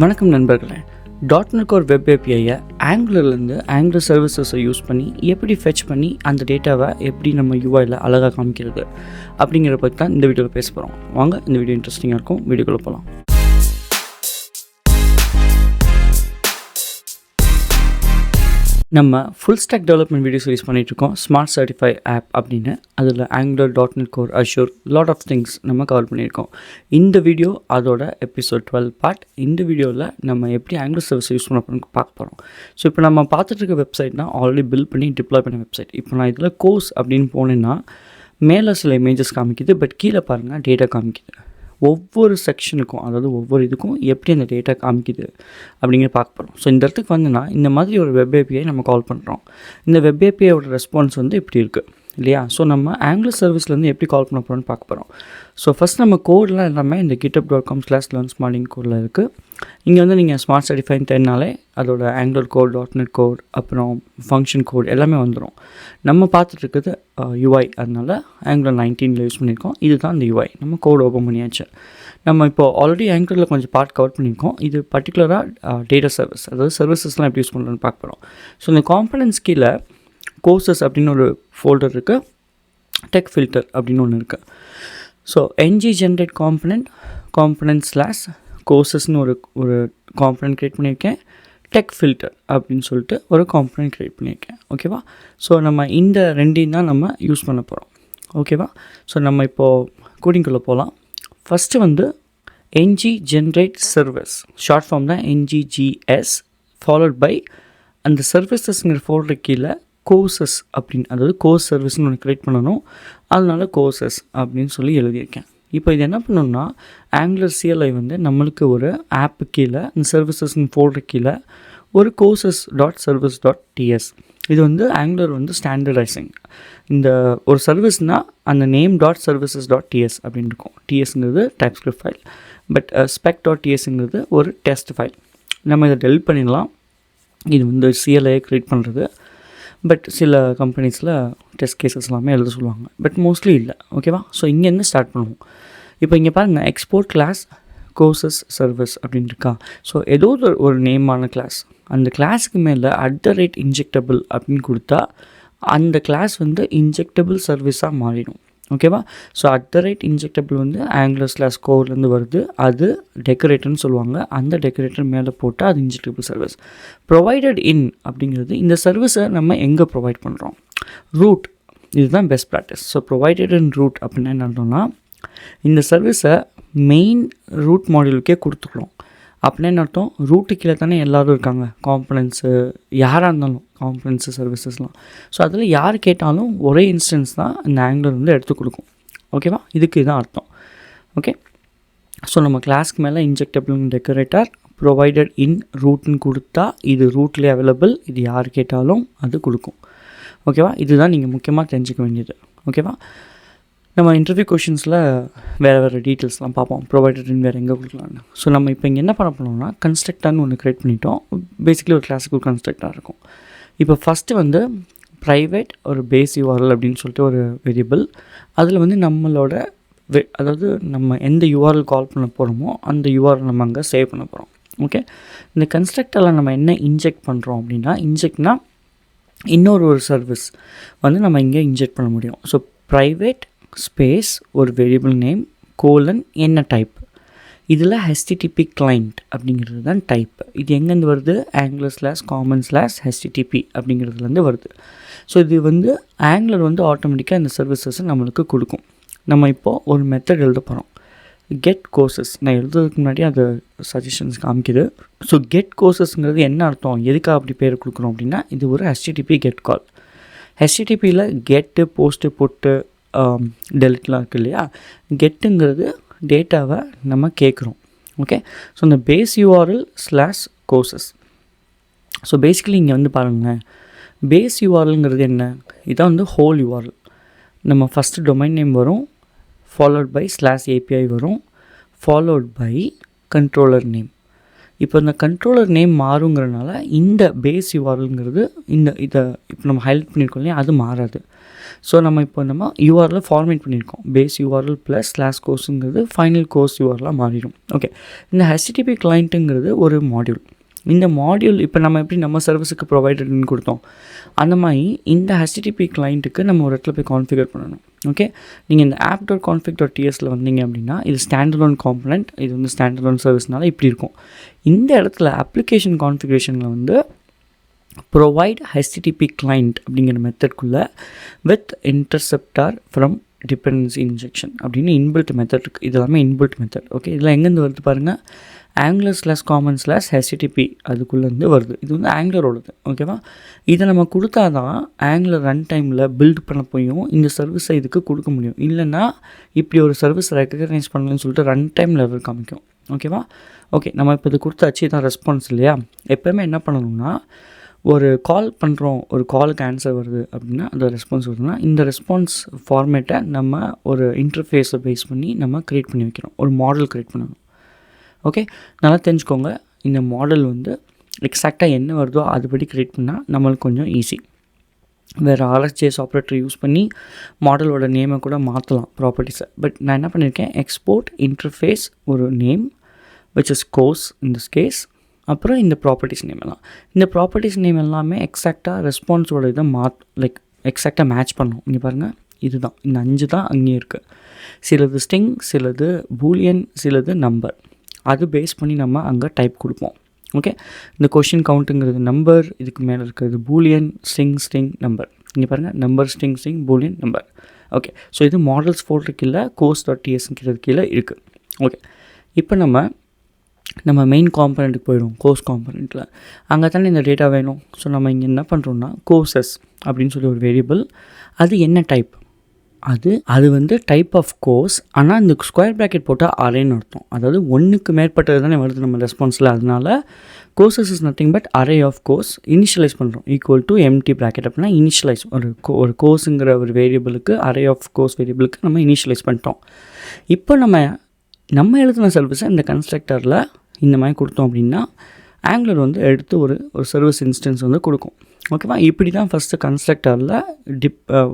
வணக்கம் நண்பர்களே. .NET Core web APIயை ஆங்குலர்லேருந்து ஆங்குலர் சர்வீசஸை யூஸ் பண்ணி எப்படி ஃபெச் பண்ணி அந்த டேட்டாவை எப்படி நம்ம யூஐயில் அழகாக காமிக்கிறது அப்படிங்கிற பற்றி தான் இந்த வீடியோவில் பேச போகிறோம். வாங்க, இந்த வீடியோ இன்ட்ரெஸ்டிங்காக இருக்கும், வீடியோக்குள்ளே போகலாம். நம்ம full stack development videos use பண்ணிகிட்ருக்கோம். ஸ்மார்ட் சர்டிஃபை ஆப் அப்படின்னு, அதில் Angular, .NET Core, Azure, lot of things நம்ம கவர் பண்ணியிருக்கோம். இந்த வீடியோ அதோட எபிசோட் 12 பார்ட். இந்த வீடியோவில் நம்ம எப்படி ஆங்குலர் சர்வீஸ் யூஸ் பண்ண பார்க்க போகிறோம். ஸோ இப்போ நம்ம பார்த்துட்ருக்க வெப்சைட்னா ஆல்ரெடி பில்ட் பண்ணி டிப்ளாய் பண்ண வெப்சைட். இப்போ நான் இதில் கோர்ஸ் அப்படின்னு போனேன்னா மேலே சில இமேஜஸ் காமிக்குது, பட் கீழே பாருங்கள் டேட்டா காமிக்குது. ஒவ்வொரு செக்ஷனுக்கும், அதாவது ஒவ்வொரு இதுக்கும் எப்படி அந்த டேட்டா காமிக்குது அப்படிங்கிற பார்க்க போகிறோம். ஸோ இந்த இடத்துக்கு வந்துன்னா இந்த மாதிரி ஒரு வெப் ஏபிஐ நம்ம கால் பண்ணுறோம். இந்த வெப் ஏபிஐயோட ரெஸ்பான்ஸ் வந்து இப்படி இருக்குது இல்லையா? ஸோ நம்ம ஆங்குலர் சர்வீஸ்லேருந்து எப்படி கால் பண்ண போகிறோம்னு பார்க்க போகிறோம். ஸோ ஃபஸ்ட் நம்ம கோடெலாம் எல்லாமே இந்த github.com/learnsmarting கோடில் இருக்குது. இங்கே வந்து நீங்கள் ஸ்மார்ட் சர்டிஃபைன்னு தேடினாலே அதோட ஆங்குலர் கோட், .NET கோட், அப்புறம் ஃபங்க்ஷன் கோட் எல்லாமே வந்துடும். நம்ம பார்த்துட்ருக்குது யூஐ, அதனால் ஆங்குலர் 19 யூஸ் பண்ணியிருக்கோம். இதுதான் இந்த யூஐ. நம்ம கோட் ஓப்பன் பண்ணியாச்சு. நம்ம இப்போ ஆல்ரெடி ஆங்குலரில் கொஞ்சம் பார்ட் கவர் பண்ணியிருக்கோம். இது பர்டிகுலராக டேட்டா சர்வீஸ், அதாவது சர்வீசஸ்லாம் எப்படி யூஸ் பண்ணுறோன்னு பார்க்க போகிறோம். ஸோ இந்த காம்பனன்ட்ஸ் கீழே கோர்சஸ் அப்படின்னு ஒரு ஃபோல்டர் இருக்குது, டெக் ஃபில்டர் அப்படின்னு ஒன்று இருக்குது. ஸோ ng-generate component/courses-னு ஒரு காம்பனன்ட் க்ரியேட் பண்ணியிருக்கேன். டெக் ஃபில்டர் அப்படின்னு சொல்லிட்டு ஒரு காம்பனன்ட் க்ரியேட் பண்ணியிருக்கேன். ஓகேவா? ஸோ நம்ம இந்த ரெண்டையும் தான் நம்ம யூஸ் பண்ண போகிறோம். ஓகேவா? ஸோ நம்ம இப்போது கோடிங்குள்ளே போகலாம். ஃபஸ்ட்டு வந்து ng-generate service, ஷார்ட் ஃபார்ம் தான் nggs, ஃபாலோட் பை அந்த சர்வீசஸ்ங்கிற ஃபோல்டர் கீழே கோர்சஸ் அப்படின்னு, அதாவது கோர்ஸ் சர்வீஸ்னு ஒன்று க்ரியேட் பண்ணணும். அதனால கோர்சஸ் அப்படின்னு சொல்லி எழுதியிருக்கேன். இப்போ இது என்ன பண்ணணும்னா, ஆங்குலர் CLI வந்து நம்மளுக்கு ஒரு ஆப்பு கீழே இந்த சர்வீசஸ்ன்னு ஃபோல்டர் கீழே ஒரு courses.service.ts, இது வந்து ஆங்குலர் வந்து ஸ்டாண்டர்டைசிங். இந்த ஒரு சர்வீஸ்னால் அந்த name.services.ts அப்படின்னு இருக்கும். TSங்கிறது டைப்ஸ்கிரிப்ட் ஃபைல், பட் spec.tsங்கிறது ஒரு டெஸ்ட் ஃபைல். நம்ம இதை டெலிட் பண்ணிடலாம். இது வந்து CLI க்ரியேட் பண்ணுறது. பட் சில கம்பெனிஸில் டெஸ்ட் கேசஸ் எல்லாமே எழுத சொல்லுவாங்க, பட் மோஸ்ட்லி இல்லை. ஓகேவா? ஸோ இங்கேருந்து ஸ்டார்ட் பண்ணுவோம். இப்போ இங்கே பாருங்கள், எக்ஸ்போர்ட் கிளாஸ் கோர்சஸ் சர்வீஸ் அப்படின்னு இருக்கா. ஸோ ஏதோ ஒரு நேமான கிளாஸ், அந்த கிளாஸுக்கு மேலே @injectable அப்படின்னு கொடுத்தா அந்த கிளாஸ் வந்து இன்ஜெக்டபிள் சர்வீஸாக மாறிடும். ஓகேவா? ஸோ @injectable வந்து ஆங்குலர் /coreலேருந்து வருது. அது டெக்கரேட்டர்னு சொல்லுவாங்க. அந்த டெக்கரேட்டர் மேலே போட்டால் அது இன்ஜெக்டபிள் சர்வீஸ். ப்ரொவைடட் இன் அப்படிங்கிறது இந்த சர்வீஸை நம்ம எங்கே ப்ரொவைட் பண்ணுறோம், ரூட். இதுதான் best practice. So provided in root அப்படின்னா என்ன அர்த்தம்னா, இந்த சர்வீஸை மெயின் ரூட் மாடியூலுக்கே கொடுத்துக்கலாம். அப்படின்னா என்ன அர்த்தம், ரூட்டு கீழே தானே எல்லோரும் இருக்காங்க, காம்பனன்ட்ஸு யாராக இருந்தாலும், காம்பனன்ட்ஸு சர்வீசஸ்லாம். ஸோ அதில் யார் கேட்டாலும் ஒரே இன்ஸ்டன்ஸ் தான் இந்த ஆங்குலர் வந்து எடுத்து கொடுக்கும். ஓகேவா? இதுக்கு இதுதான் அர்த்தம். ஓகே. ஸோ நம்ம கிளாஸ்க்கு மேலே இன்ஜெக்டபிள் டெக்கரேட்டர் ப்ரொவைடட் இன் ரூட்னு கொடுத்தா இது ரூட்லேயே அவைலபிள், இது யார் கேட்டாலும் அது கொடுக்கும். ஓகேவா? இதுதான் நீங்கள் முக்கியமாக தெரிஞ்சுக்க வேண்டியது. ஓகேவா? நம்ம இன்டர்வியூ கொஷின்ஸில் வேறு டீட்டெயில்ஸ்லாம் பார்ப்போம், ப்ரொவைடட் இன் வேறு எங்கே கொடுக்கலான்னு. ஸோ நம்ம இப்போ இங்கே என்ன பண்ண போனோம்னா, கன்ஸ்ட்ரக்டர்னு ஒன்று க்ரியேட் பண்ணிட்டோம். பேசிக்கலி ஒரு கிளாஸுக்கு ஒரு கன்ஸ்ட்ரக்டாக இருக்கும். இப்போ ஃபஸ்ட்டு வந்து ப்ரைவேட் ஒரு பேஸ் URL அப்படின்னு சொல்லிட்டு ஒரு வேரியபிள், அதில் வந்து நம்மளோட அதாவது நம்ம எந்த URL கால் பண்ண போகிறோமோ அந்த URL நம்ம அங்கே சேவ் பண்ண போகிறோம். ஓகே. இந்த கன்ஸ்ட்ரக்டரில் நம்ம என்ன இன்ஜெக்ட் பண்ணுறோம் அப்படின்னா, இன்ஜெக்ட்னா இன்னொரு சர்வீஸ் வந்து நம்ம இங்கே இன்ஜெக்ட் பண்ண முடியும். ஸோ ப்ரைவேட் ஸ்பேஸ் ஒரு வேரியபிள் நேம் கோலன் என்ன டைப், இதில் HttpClient அப்படிங்கிறது தான் டைப். இது எங்கேருந்து வருது, angular/common/http அப்படிங்கிறதுலேருந்து வருது. ஸோ இது வந்து ஆங்குலர் வந்து ஆட்டோமேட்டிக்காக இந்த சர்வீசஸை நம்மளுக்கு கொடுக்கும். நம்ம இப்போது ஒரு மெத்தட் எழுத போகிறோம், கெட் கோர்சஸ். நான் எழுதுறதுக்கு முன்னாடி அது சஜஷன்ஸ் காமிக்குது. ஸோ கெட் கோர்சஸ்ங்கிறது என்ன அர்த்தம், எதுக்காக அப்படி பேர் கொடுக்குறோம் அப்படின்னா, இது ஒரு HTTP கெட் கால். HTTPயில் கெட்டு, போஸ்ட்டு, புட்டு, டெலிட்லாம் இருக்குது இல்லையா. கெட்டுங்கிறது டேட்டாவை நம்ம கேட்குறோம். ஓகே. ஸோ இந்த பேஸ் URL/courses. ஸோ பேசிக்கலி இங்கே வந்து பாருங்கள், பேஸ் URLங்கிறது என்ன, இதான் வந்து ஹோல் URL. நம்ம ஃபஸ்ட்டு டொமைன் நேம் வரும், ஃபாலோட் பை /API வரும், ஃபாலோட் பை கண்ட்ரோலர் நேம். இப்போ இந்த கண்ட்ரோலர் நேம் மாறுங்கிறனால இந்த பேஸ் URLங்கிறது இதை இப்போ நம்ம ஹைலைட் பண்ணியிருக்கோம் இல்லையா, அது மாறாது. ஸோ நம்ம இப்போ நம்ம யூஆர்எல் ஃபார்மேட் பண்ணியிருக்கோம். பேஸ் யூஆர்எல் ப்ளஸ் /கோர்ஸுங்கிறது ஃபைனல் கோர்ஸ் யூஆர்எலாக மாறிடும். ஓகே, இந்த HTTP கிளைண்ட்டுங்கிறது ஒரு மாடியூல். இந்த மாடியூல் இப்போ நம்ம எப்படி நம்ம சர்வீஸுக்கு ப்ரொவைடட்னு கொடுத்தோம், அந்த மாதிரி இந்த HTTP கிளைண்ட்டுக்கு நம்ம ஒரு இடத்துல போய் கான்ஃபிகர் பண்ணணும். ஓகே, நீங்கள் இந்த app.config.tsல வந்தீங்க அப்படின்னா இது ஸ்டாண்டர்லோன் காம்பனண்ட், இது வந்து ஸ்டாண்டர்லோன் சர்வீஸ்னால இப்படி இருக்கும். இந்த இடத்துல அப்ளிகேஷன் கான்ஃபிகரேஷனில் வந்து ப்ரொவைட் HTTP client அப்படிங்கிற மெத்தட்குள்ளே with interceptor from dependency injection அப்படின்னு இன்பில்ட் மெத்தட் இருக்குது. இது எல்லாமே இன்பில்ட் மெத்தட். ஓகே, இதில் எங்கேருந்து வருது பாருங்கள், Angular/common/HTTP அதுக்குள்ளேருந்து வருது. இது வந்து ஆங்குலரோடது. ஓகேவா, இதை நம்ம கொடுத்தா தான் ஆங்குலர் ரன் டைமில் பில்ட் பண்ண போயும் இந்த சர்வீஸை இதுக்கு கொடுக்க முடியும். இல்லைன்னா இப்படி ஒரு சர்வீஸ் ரெக்கக்னைஸ் பண்ணலன்னு சொல்லிட்டு ரன் டைம் லெவல் காமிக்கும். ஓகேவா, ஓகே, நம்ம இப்போ இது கொடுத்தாச்சு, இதான் ரெஸ்பான்ஸ் இல்லையா. எப்போயுமே என்ன பண்ணணும்னா, ஒரு கால் பண்ணுறோம், ஒரு காலுக்கு ஆன்சர் வருது அப்படின்னா அந்த ரெஸ்பான்ஸ் வருதுன்னா இந்த ரெஸ்பான்ஸ் ஃபார்மேட்டை நம்ம ஒரு இன்டர்ஃபேஸை பேஸ் பண்ணி நம்ம க்ரியேட் பண்ணி வைக்கிறோம். ஒரு மாடல் க்ரியேட் பண்ணணும். ஓகே, நல்லா தெரிஞ்சுக்கோங்க. இந்த மாடல் வந்து எக்ஸாக்டாக என்ன வருதோ அதுபடி க்ரியேட் பண்ணால் நம்மளுக்கு கொஞ்சம் ஈஸி. வேறு RxJS ஆப்ரேட்டர் யூஸ் பண்ணி மாடலோட நேமை கூட மாற்றலாம், ப்ராப்பர்ட்டிஸை. பட் நான் என்ன பண்ணியிருக்கேன், எக்ஸ்போர்ட் இன்டர்ஃபேஸ் ஒரு name which is course in this case, அப்புறம் இந்த ப்ராப்பர்ட்டிஸ் நேம் எல்லாம். இந்த ப்ராப்பர்ட்டிஸ் நேம் எல்லாமே எக்ஸாக்டாக ரெஸ்பான்ஸோட இதை லைக் எக்ஸாக்டாக மேட்ச் பண்ணணும். இங்கே பாருங்கள், இதுதான் இந்த 5 தான் அங்கேயும் இருக்குது. சிலது ஸ்ட்ரிங், சிலது பூலியன், சிலது நம்பர். அது பேஸ் பண்ணி நம்ம அங்கே டைப் கொடுப்போம். ஓகே, இந்த கொஷின் கவுண்ட்டுங்கிறது நம்பர், இதுக்கு மேலே இருக்கிறது பூலியன், ஸ்ட்ரிங் நம்பர். இங்கே பாருங்கள், number string Boolean number. Okay, so இது மாடல்ஸ் ஃபோல்டர் கீழே course.tsங்கிறது கீழே இருக்குது. ஓகே, இப்போ நம்ம மெயின் காம்பனண்ட்டுக்கு போயிடும். கோர்ஸ் காம்பனண்ட்டில் அங்கே தானே இந்த டேட்டா வேணும். ஸோ நம்ம இங்கே என்ன பண்ணுறோம்னா, கோர்சஸ் அப்படின்னு சொல்லி ஒரு வேரியபிள், அது என்ன டைப், அது வந்து டைப் ஆஃப் கோர்ஸ். ஆனால் இந்த ஸ்கொயர் ப்ராக்கெட் போட்டால் அரேன்னு அர்த்தம். அதாவது ஒன்றுக்கு மேற்பட்டது தானே வருது நம்ம ரெஸ்பான்ஸில். அதனால courses is nothing but array of course. Initialize பண்ணுறோம் ஈக்குவல் டு எம்டி ப்ராக்கெட். அப்படின்னா இனிஷியலைஸ் ஒரு கோர்ஸுங்கிற ஒரு வேரியபிளுக்கு, அரே ஆஃப் கோர்ஸ் வேரியபிளுக்கு நம்ம இனிஷியலைஸ் பண்ணிட்டோம். இப்போ நம்ம எழுதின சர்வீஸை இந்த கன்ஸ்ட்ரக்டரில் இந்த மாதிரி கொடுத்தோம் அப்படின்னா ஆங்குலர் வந்து எடுத்து ஒரு சர்வீஸ் இன்ஸ்டன்ஸ் வந்து கொடுக்கும். ஓகேவா, இப்படி தான் ஃபஸ்ட்டு கன்ஸ்ட்ரக்டரில்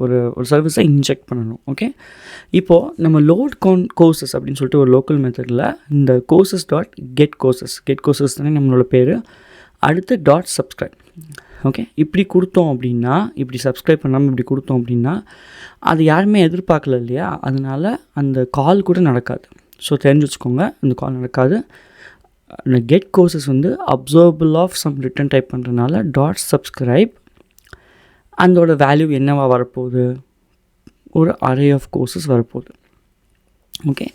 ஒரு சர்வீஸை இன்ஜெக்ட் பண்ணணும். ஓகே, இப்போது நம்ம லோட் கோர்சஸ் அப்படின்னு சொல்லிட்டு ஒரு லோக்கல் மெத்தடில் இந்த courses.get கோர்சஸ் தானே நம்மளோட பேர். அடுத்து .subscribe. ஓகே, இப்படி கொடுத்தோம் அப்படின்னா, இப்படி சப்ஸ்கிரைப் பண்ணாமல் இப்படி கொடுத்தோம் அப்படின்னா அது யாருமே எதிர்பார்க்கல இல்லையா. அதனால் அந்த கால் கூட நடக்காது. ஸோ தெரிஞ்சு வச்சுக்கோங்க, இந்த கால் நடக்காது. கெட் கோர்சஸ் வந்து observable of some return type பண்ணுறதுனால .subscribe அதோட வேல்யூ என்னவா வரப்போகுது, ஒரு அரே ஆஃப் கோர்சஸ் வரப்போகுது. ஓகே,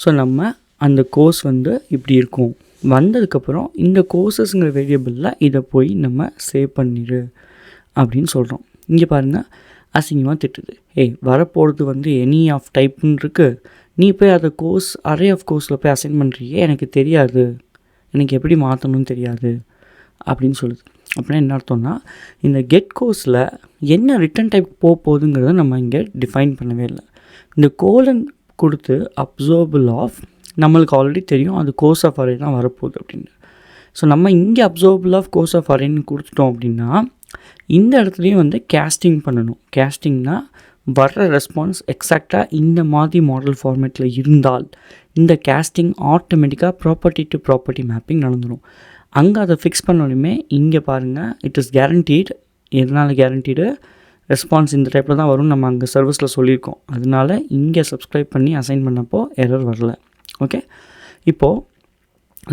ஸோ நம்ம அந்த கோர்ஸ் வந்து இப்படி இருக்கும். வந்ததுக்கப்புறம் இந்த கோர்சஸ்ங்கிற வேரியபிளில் இதை போய் நம்ம சேவ் பண்ணிடு அப்படின்னு சொல்கிறோம். இங்கே பாருங்கள், அசிங்கமாக திட்டுது. வரப்போகிறது வந்து எனி ஆஃப் டைப்னு இருக்குது, நீ போய் அதை அரே ஆஃப் கோர்ஸில் போய் அசைன் பண்ணுறியே, எனக்கு தெரியாது, எனக்கு எப்படி மாற்றணும்னு தெரியாது அப்படின்னு சொல்லுது. அப்படின்னா என்ன அர்த்தம்னா, இந்த கெட் கோர்ஸில் என்ன ரிட்டன் டைப் போகுதுங்கிறத நம்ம இங்கே டிஃபைன் பண்ணவே இல்லை. இந்த கோலன் கொடுத்து அப்சர்வபிள் ஆஃப் நம்மளுக்கு ஆல்ரெடி தெரியும் அது கோர்ஸ் ஆஃப் அரே தான் வரப்போகுது அப்படின்னு. ஸோ நம்ம இங்கே அப்சர்வபிள் ஆஃப் கோர்ஸ் ஆஃப் அரேன்னு கொடுத்துட்டோம் அப்படின்னா இந்த இடத்துலையும் வந்து கேஸ்டிங் பண்ணணும். கேஸ்டிங்னா வர்ற ரெஸ்பான்ஸ் எக்ஸாக்டாக இந்த மாதிரி மாடல் ஃபார்மேட்டில் இருந்தால் இந்த கேஸ்டிங் ஆட்டோமேட்டிக்காக ப்ராப்பர்ட்டி டு ப்ராப்பர்ட்டி மேப்பிங் நடந்துடும். அங்கே அதை ஃபிக்ஸ் பண்ணணுமே. இங்கே பாருங்கள், இட் இஸ் கேரண்டீட். எதனால் கேரண்டீடு, ரெஸ்பான்ஸ் இந்த டைப்பில் தான் வரும் நம்ம அங்கே சர்வீஸில் சொல்லியிருக்கோம். அதனால இங்கே சப்ஸ்கிரைப் பண்ணி அசைன் பண்ணப்போ எரர் வரல. ஓகே, இப்போது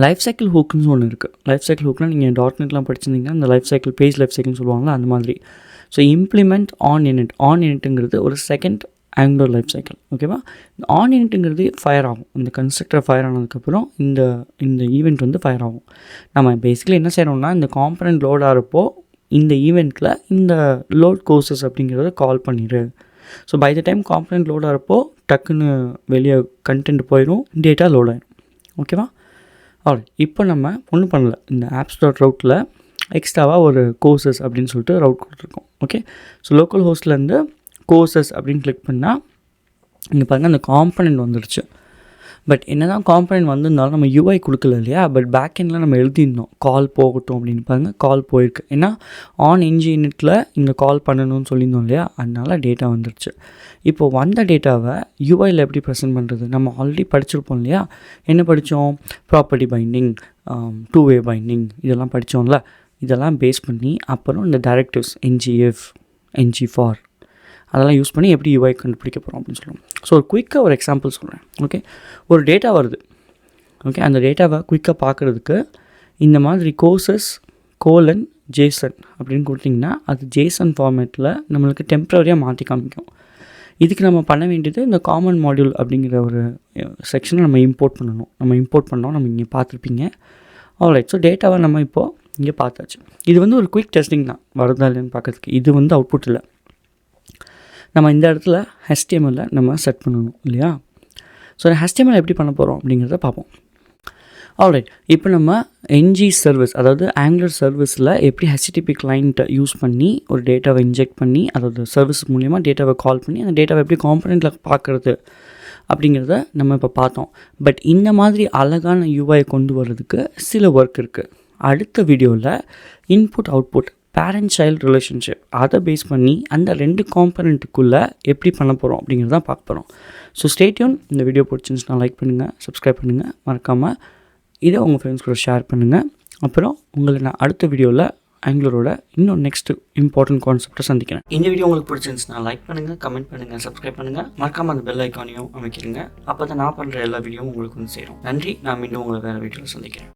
லைஃப் சைக்கிள் ஹூக்குன்னு ஒன்று இருக்குது. லைஃப் சைக்கிள் ஹூக்னால் நீங்கள் .NETலாம் படிச்சிருந்தீங்கன்னா இந்த லைஃப் சைக்கிள் பேஜ் லைஃப் சைக்கிள்னு சொல்லுவாங்களா, அந்த மாதிரி. ஸோ இம்ப்ளிமெண்ட் ஆன் இனிட்டுங்கிறது ஒரு செகண்ட் ஆங்குலர் லைஃப் சைக்கிள். ஓகேவா, ஆன் இனிட்டுங்கிறது ஃபயர் ஆகும். இந்த கன்ஸ்ட்ரக்டர் ஃபயர் ஆனதுக்கப்புறம் இந்த ஈவெண்ட் வந்து ஃபயர் ஆகும். நம்ம பேசிக்கலி என்ன செய்யணும்னா, இந்த காம்பனண்ட் லோட் ஆகிறப்போ இந்த ஈவெண்ட்டில் இந்த லோட் கோர்சஸ் அப்படிங்கிறத கால் பண்ணிடு. So by the time component load ஆகிறப்போ டக்குன்னு வெளியே கண்டென்ட் போயிடும், டேட்டா லோட் ஆகிடும். ஓகேவா, இப்போ நம்ம ஒன்றும் பண்ணல. இந்த apps.routeல் எக்ஸ்ட்ராவாக ஒரு கோர்சஸ் அப்படின்னு சொல்லிட்டு ரவுட் கொடுத்துருக்கோம். ஓகே, ஸோ லோக்கல் ஹோஸ்ட்லேருந்து கோர்சஸ் அப்படின்னு கிளிக் பண்ணால் இங்கே பாருங்கள் அந்த காம்பனண்ட் வந்துடுச்சு. பட் என்ன தான் காம்பனன்ட் வந்திருந்தாலும் நம்ம யூஐ கொடுக்கல இல்லையா, பட் பேக் எண்டில் நம்ம எழுதியிருந்தோம் கால் போகட்டும் அப்படின்னு. பாருங்கள், கால் போயிருக்கு. ஏன்னா ஆன் யூனிட்டில் இந்த கால் பண்ணணும்னு சொல்லியிருந்தோம் இல்லையா, அதனால டேட்டா வந்துடுச்சு. இப்போது வந்த டேட்டாவை யூஐயில் எப்படி ப்ரெசென்ட் பண்ணுறது? நம்ம ஆல்ரெடி படிச்சிருப்போம் இல்லையா. என்ன படித்தோம்? ப்ராப்பர்ட்டி பைண்டிங், 2-வே பைண்டிங், இதெல்லாம் படித்தோம்ல. இதெல்லாம் பேஸ் பண்ணி அப்புறம் இந்த டைரக்டிவ்ஸ் ngif, ngfor அதெல்லாம் யூஸ் பண்ணி எப்படி யூஐ கண்டுபிடிக்க போகிறோம் அப்படின்னு சொல்லுவோம். ஸோ ஒரு குயிக்காக ஒரு எக்ஸாம்பிள் சொல்கிறேன். ஓகே, ஒரு டேட்டா வருது. ஓகே, அந்த டேட்டாவை குயிக்காக பார்க்குறதுக்கு இந்த மாதிரி கோர்சஸ் JSON அப்படின்னு கொடுத்திங்கன்னா அது JSON ஃபார்மேட்டில் நம்மளுக்கு டெம்ப்ரவரியாக மாற்றி காமிக்கும். இதுக்கு நம்ம பண்ண வேண்டியது இந்த காமன் மாடியூல் அப்படிங்கிற ஒரு செக்ஷனை நம்ம இம்போர்ட் பண்ணணும். நம்ம இம்போர்ட் பண்ணோம், நம்ம இங்கே பார்த்துருப்பீங்க. ஆல்ரைட், ஸோ டேட்டாவை நம்ம இப்போது இங்கே பார்த்தாச்சு. இது வந்து ஒரு குயிக் டெஸ்டிங் தான், வருதா இல்லைன்னு பார்க்குறதுக்கு. இது வந்து அவுட்புட் இல்லை. நம்ம இந்த இடத்துல HTML நம்ம செட் பண்ணணும் இல்லையா. ஸோ HTML எப்படி பண்ண போகிறோம் அப்படிங்கிறத பார்ப்போம். ஆல்ரைட், இப்போ நம்ம சர்வீஸ், அதாவது ஆங்குலர் சர்வீஸில் எப்படி HttpClient யூஸ் பண்ணி ஒரு டேட்டாவை இன்ஜெக்ட் பண்ணி, அதாவது சர்வீஸ் மூலிமா டேட்டாவை கால் பண்ணி அந்த டேட்டாவை எப்படி காம்பனண்ட்டில் பார்க்குறது அப்படிங்கிறத நம்ம இப்போ பார்த்தோம். பட் இந்த மாதிரி அழகான யூஐ கொண்டு வர்றதுக்கு சில ஒர்க் இருக்குது. அடுத்த வீடியோவில் input output parent child relationship அதை பேஸ் பண்ணி அந்த 2 காம்பனண்ட்டுக்குள்ளே எப்படி பண்ண போகிறோம் அப்படிங்கிறதான் பார்க்க போகிறோம். So stay tune. இந்த வீடியோ பிடிச்சிருந்துச்சுன்னா லைக் பண்ணுங்கள், சப்ஸ்கிரைப் பண்ணுங்கள், மறக்காமல் இதை உங்கள் ஃப்ரெண்ட்ஸ் கூட ஷேர் பண்ணுங்கள். அப்புறம் உங்களை நான் அடுத்த வீடியோவில் ஆங்குலரோட இன்னும் நெக்ஸ்ட் இம்பார்ட்டன்ட் கான்செப்டை சந்திக்கிறேன். இந்த வீடியோ உங்களுக்கு பிடிச்சிருந்துச்சுன்னா லைக் பண்ணுங்கள், கமெண்ட் பண்ணுங்கள், சப்ஸ்கிரைப் பண்ணுங்கள், மறக்காமல் அந்த பெல் ஐக்கானையும் அமைக்கிறீங்க. அப்போ தான் நான் பண்ணுற எல்லா வீடியோவும் உங்களுக்கு வந்து சேரும். நன்றி. நான் மீண்டும் உங்களை வேறு வீடியோவில் சந்திக்கிறேன்.